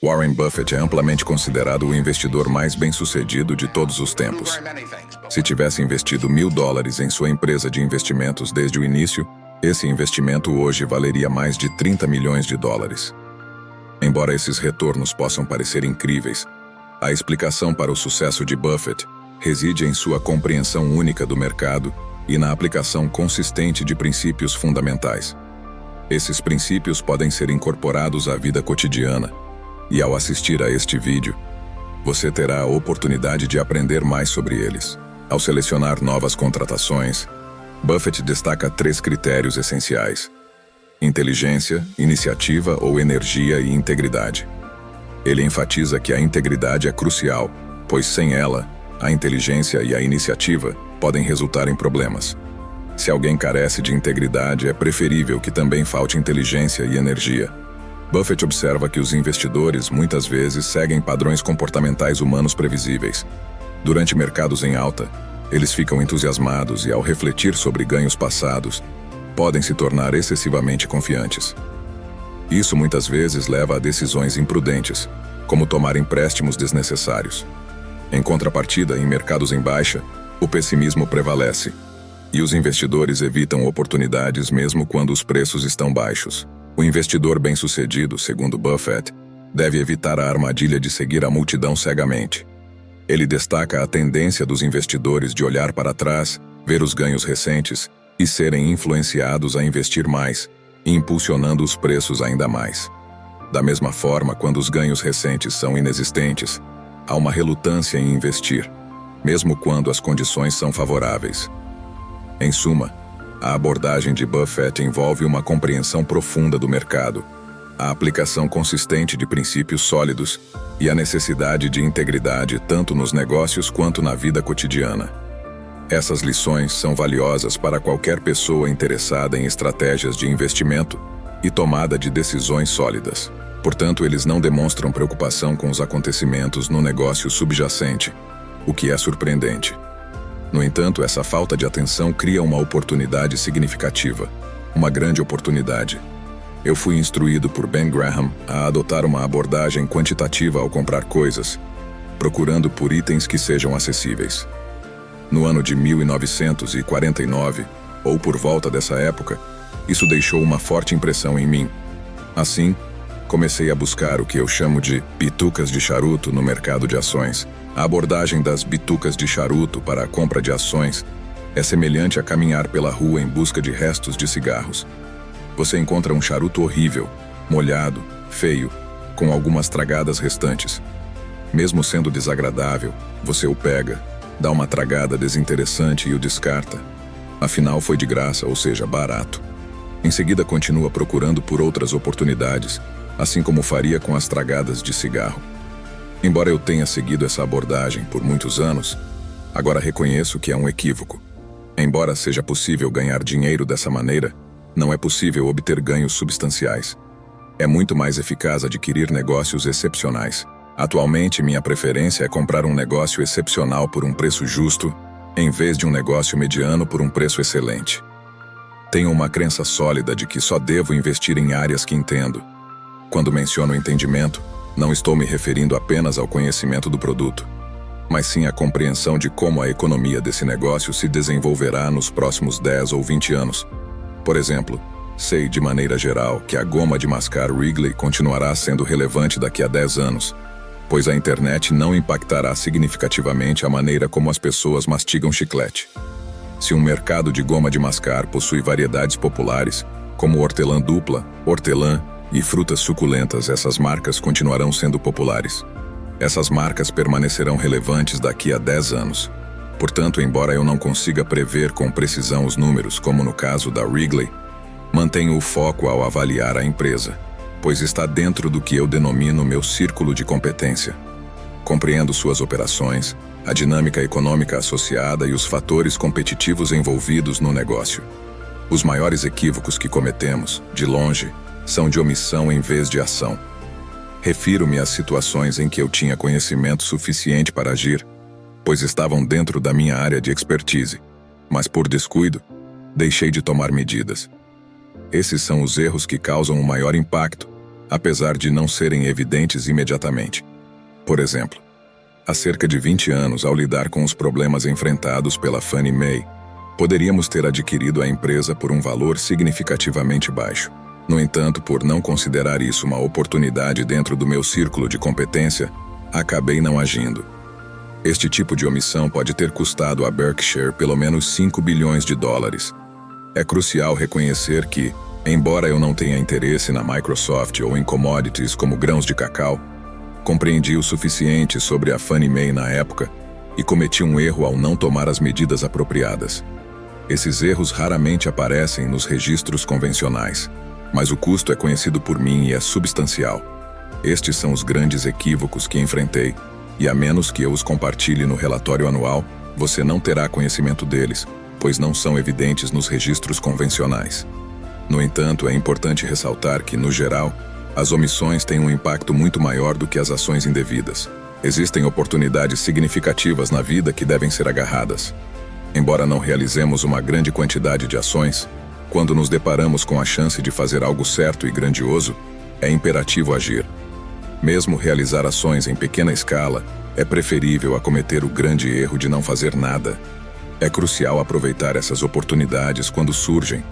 Warren Buffett é amplamente considerado o investidor mais bem-sucedido de todos os tempos. Se tivesse investido $1.000 em sua empresa de investimentos desde o início, esse investimento hoje valeria mais de $30 milhões. Embora esses retornos possam parecer incríveis, a explicação para o sucesso de Buffett reside em sua compreensão única do mercado e na aplicação consistente de princípios fundamentais. Esses princípios podem ser incorporados à vida cotidiana, e ao assistir a este vídeo, você terá a oportunidade de aprender mais sobre eles. Ao selecionar novas contratações, Buffett destaca 3 critérios essenciais: inteligência, iniciativa ou energia e integridade. Ele enfatiza que a integridade é crucial, pois sem ela, a inteligência e a iniciativa podem resultar em problemas. Se alguém carece de integridade, é preferível que também falte inteligência e energia. Buffett observa que os investidores muitas vezes seguem padrões comportamentais humanos previsíveis. Durante mercados em alta, eles ficam entusiasmados e, ao refletir sobre ganhos passados, podem se tornar excessivamente confiantes. Isso muitas vezes leva a decisões imprudentes, como tomar empréstimos desnecessários. Em contrapartida, em mercados em baixa, o pessimismo prevalece, e os investidores evitam oportunidades mesmo quando os preços estão baixos. O investidor bem-sucedido, segundo Buffett, deve evitar a armadilha de seguir a multidão cegamente. Ele destaca a tendência dos investidores de olhar para trás, ver os ganhos recentes e serem influenciados a investir mais, impulsionando os preços ainda mais. Da mesma forma, quando os ganhos recentes são inexistentes, há uma relutância em investir, mesmo quando as condições são favoráveis. Em suma, a abordagem de Buffett envolve uma compreensão profunda do mercado, a aplicação consistente de princípios sólidos e a necessidade de integridade tanto nos negócios quanto na vida cotidiana. Essas lições são valiosas para qualquer pessoa interessada em estratégias de investimento e tomada de decisões sólidas. Portanto, eles não demonstram preocupação com os acontecimentos no negócio subjacente, o que é surpreendente. No entanto, essa falta de atenção cria uma oportunidade significativa, uma grande oportunidade. Eu fui instruído por Ben Graham a adotar uma abordagem quantitativa ao comprar coisas, procurando por itens que sejam acessíveis. No ano de 1949, ou por volta dessa época, isso deixou uma forte impressão em mim. Assim, comecei a buscar o que eu chamo de bitucas de charuto no mercado de ações. A abordagem das bitucas de charuto para a compra de ações é semelhante a caminhar pela rua em busca de restos de cigarros. Você encontra um charuto horrível, molhado, feio, com algumas tragadas restantes. Mesmo sendo desagradável, você o pega, dá uma tragada desinteressante e o descarta. Afinal, foi de graça, ou seja, barato. Em seguida, continua procurando por outras oportunidades, assim como faria com as tragadas de cigarro. Embora eu tenha seguido essa abordagem por muitos anos, agora reconheço que é um equívoco. Embora seja possível ganhar dinheiro dessa maneira, não é possível obter ganhos substanciais. É muito mais eficaz adquirir negócios excepcionais. Atualmente, minha preferência é comprar um negócio excepcional por um preço justo, em vez de um negócio mediano por um preço excelente. Tenho uma crença sólida de que só devo investir em áreas que entendo. Quando menciono entendimento, não estou me referindo apenas ao conhecimento do produto, mas sim à compreensão de como a economia desse negócio se desenvolverá nos próximos 10 ou 20 anos. Por exemplo, sei de maneira geral que a goma de mascar Wrigley continuará sendo relevante daqui a 10 anos, pois a internet não impactará significativamente a maneira como as pessoas mastigam chiclete. Se um mercado de goma de mascar possui variedades populares, como hortelã dupla, hortelã e frutas suculentas, essas marcas continuarão sendo populares. Essas marcas permanecerão relevantes daqui a 10 anos. Portanto, embora eu não consiga prever com precisão os números, como no caso da Wrigley, mantenho o foco ao avaliar a empresa, pois está dentro do que eu denomino meu círculo de competência. Compreendo suas operações, a dinâmica econômica associada e os fatores competitivos envolvidos no negócio. Os maiores equívocos que cometemos, de longe, são de omissão em vez de ação. Refiro-me às situações em que eu tinha conhecimento suficiente para agir, pois estavam dentro da minha área de expertise, mas por descuido, deixei de tomar medidas. Esses são os erros que causam o maior impacto, apesar de não serem evidentes imediatamente. Por exemplo, há cerca de 20 anos, ao lidar com os problemas enfrentados pela Fannie Mae, poderíamos ter adquirido a empresa por um valor significativamente baixo. No entanto, por não considerar isso uma oportunidade dentro do meu círculo de competência, acabei não agindo. Este tipo de omissão pode ter custado a Berkshire pelo menos 5 bilhões de dólares. É crucial reconhecer que, embora eu não tenha interesse na Microsoft ou em commodities como grãos de cacau, compreendi o suficiente sobre a Fannie Mae na época e cometi um erro ao não tomar as medidas apropriadas. Esses erros raramente aparecem nos registros convencionais, mas o custo é conhecido por mim e é substancial. Estes são os grandes equívocos que enfrentei, e a menos que eu os compartilhe no relatório anual, você não terá conhecimento deles, pois não são evidentes nos registros convencionais. No entanto, é importante ressaltar que, no geral, as omissões têm um impacto muito maior do que as ações indevidas. Existem oportunidades significativas na vida que devem ser agarradas. Embora não realizemos uma grande quantidade de ações, quando nos deparamos com a chance de fazer algo certo e grandioso, é imperativo agir. Mesmo realizar ações em pequena escala, é preferível a cometer o grande erro de não fazer nada. É crucial aproveitar essas oportunidades quando surgem,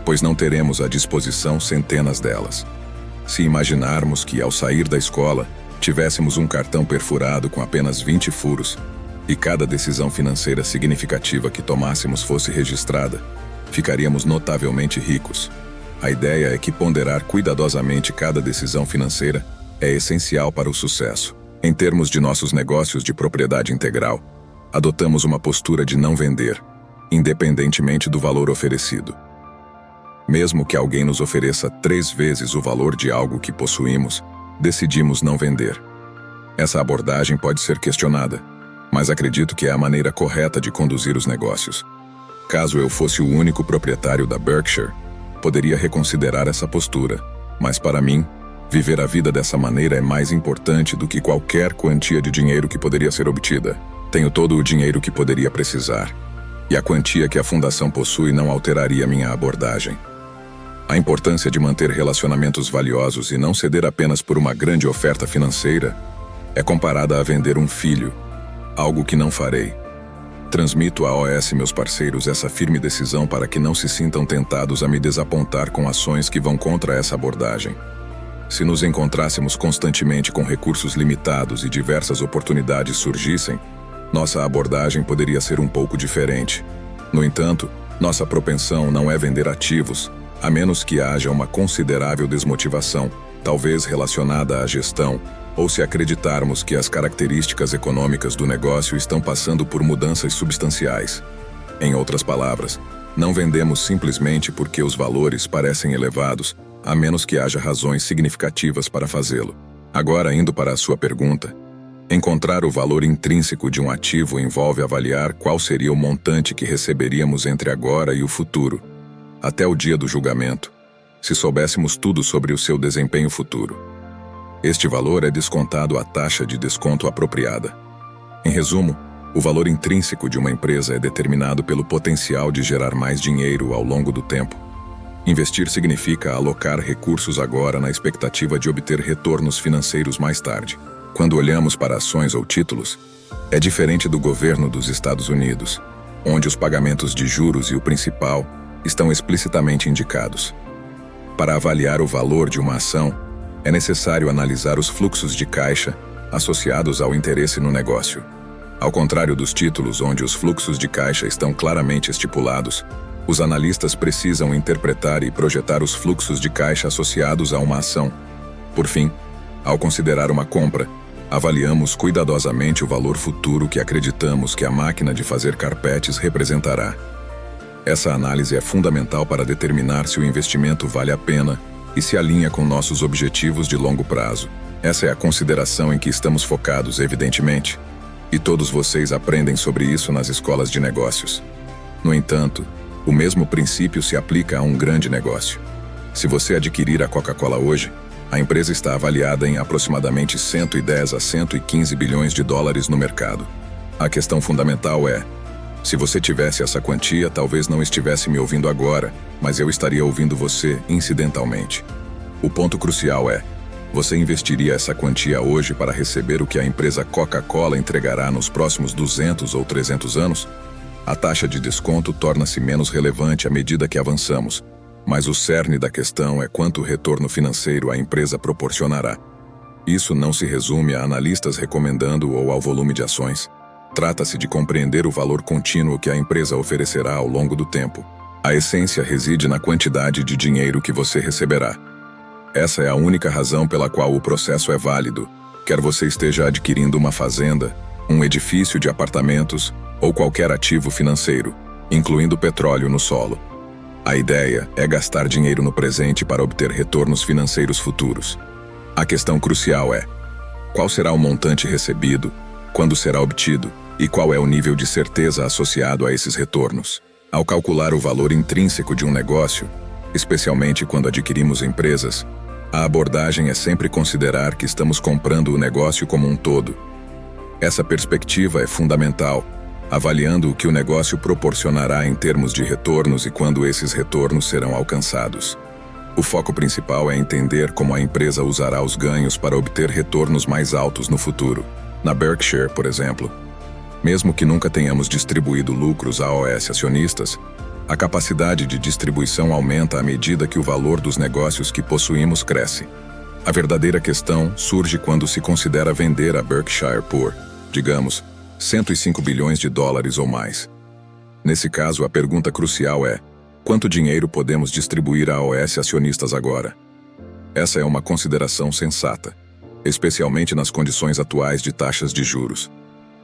pois não teremos à disposição centenas delas. Se imaginarmos que, ao sair da escola, tivéssemos um cartão perfurado com apenas 20 furos, e cada decisão financeira significativa que tomássemos fosse registrada, ficaríamos notavelmente ricos. A ideia é que ponderar cuidadosamente cada decisão financeira é essencial para o sucesso. Em termos de nossos negócios de propriedade integral, adotamos uma postura de não vender, independentemente do valor oferecido. Mesmo que alguém nos ofereça 3 vezes o valor de algo que possuímos, decidimos não vender. Essa abordagem pode ser questionada, mas acredito que é a maneira correta de conduzir os negócios. Caso eu fosse o único proprietário da Berkshire, poderia reconsiderar essa postura, mas para mim, viver a vida dessa maneira é mais importante do que qualquer quantia de dinheiro que poderia ser obtida. Tenho todo o dinheiro que poderia precisar, e a quantia que a fundação possui não alteraria minha abordagem. A importância de manter relacionamentos valiosos e não ceder apenas por uma grande oferta financeira é comparada a vender um filho, algo que não farei. Transmito a OS meus parceiros essa firme decisão para que não se sintam tentados a me desapontar com ações que vão contra essa abordagem. Se nos encontrássemos constantemente com recursos limitados e diversas oportunidades surgissem, nossa abordagem poderia ser um pouco diferente. No entanto, nossa propensão não é vender ativos, a menos que haja uma considerável desmotivação, talvez relacionada à gestão, ou se acreditarmos que as características econômicas do negócio estão passando por mudanças substanciais. Em outras palavras, não vendemos simplesmente porque os valores parecem elevados, a menos que haja razões significativas para fazê-lo. Agora, indo para a sua pergunta, encontrar o valor intrínseco de um ativo envolve avaliar qual seria o montante que receberíamos entre agora e o futuro, até o dia do julgamento, se soubéssemos tudo sobre o seu desempenho futuro. Este valor é descontado à taxa de desconto apropriada. Em resumo, o valor intrínseco de uma empresa é determinado pelo potencial de gerar mais dinheiro ao longo do tempo. Investir significa alocar recursos agora na expectativa de obter retornos financeiros mais tarde. Quando olhamos para ações ou títulos, é diferente do governo dos Estados Unidos, onde os pagamentos de juros e o principal estão explicitamente indicados. Para avaliar o valor de uma ação, é necessário analisar os fluxos de caixa associados ao interesse no negócio. Ao contrário dos títulos onde os fluxos de caixa estão claramente estipulados, os analistas precisam interpretar e projetar os fluxos de caixa associados a uma ação. Por fim, ao considerar uma compra, avaliamos cuidadosamente o valor futuro que acreditamos que a máquina de fazer carpetes representará. Essa análise é fundamental para determinar se o investimento vale a pena e se alinha com nossos objetivos de longo prazo. Essa é a consideração em que estamos focados, evidentemente, e todos vocês aprendem sobre isso nas escolas de negócios. No entanto, o mesmo princípio se aplica a um grande negócio. Se você adquirir a Coca-Cola hoje, a empresa está avaliada em aproximadamente 110 a 115 bilhões de dólares no mercado. A questão fundamental é: se você tivesse essa quantia, talvez não estivesse me ouvindo agora, mas eu estaria ouvindo você incidentalmente. O ponto crucial é: Você investiria essa quantia hoje para receber o que a empresa Coca-Cola entregará nos próximos 200 ou 300 anos? A taxa de desconto torna-se menos relevante à medida que avançamos, mas o cerne da questão é quanto retorno financeiro a empresa proporcionará. Isso não se resume a analistas recomendando ou ao volume de ações. Trata-se de compreender o valor contínuo que a empresa oferecerá ao longo do tempo. A essência reside na quantidade de dinheiro que você receberá. Essa é a única razão pela qual o processo é válido, quer você esteja adquirindo uma fazenda, um edifício de apartamentos ou qualquer ativo financeiro, incluindo petróleo no solo. A ideia é gastar dinheiro no presente para obter retornos financeiros futuros. A questão crucial é: qual será o montante recebido, quando será obtido e qual é o nível de certeza associado a esses retornos? Ao calcular o valor intrínseco de um negócio, especialmente quando adquirimos empresas, a abordagem é sempre considerar que estamos comprando o negócio como um todo. Essa perspectiva é fundamental, avaliando o que o negócio proporcionará em termos de retornos e quando esses retornos serão alcançados. O foco principal é entender como a empresa usará os ganhos para obter retornos mais altos no futuro. Na Berkshire, por exemplo, mesmo que nunca tenhamos distribuído lucros a AOS acionistas, a capacidade de distribuição aumenta à medida que o valor dos negócios que possuímos cresce. A verdadeira questão surge quando se considera vender a Berkshire por, digamos, 105 bilhões de dólares ou mais. Nesse caso, a pergunta crucial é: quanto dinheiro podemos distribuir a AOS acionistas agora? Essa é uma consideração sensata, especialmente nas condições atuais de taxas de juros.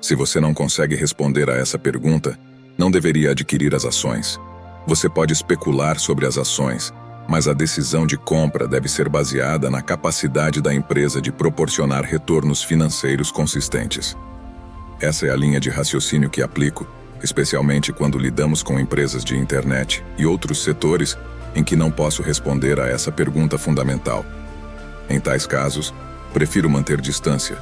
Se você não consegue responder a essa pergunta, não deveria adquirir as ações. Você pode especular sobre as ações, mas a decisão de compra deve ser baseada na capacidade da empresa de proporcionar retornos financeiros consistentes. Essa é a linha de raciocínio que aplico, especialmente quando lidamos com empresas de internet e outros setores em que não posso responder a essa pergunta fundamental. Em tais casos, prefiro manter distância,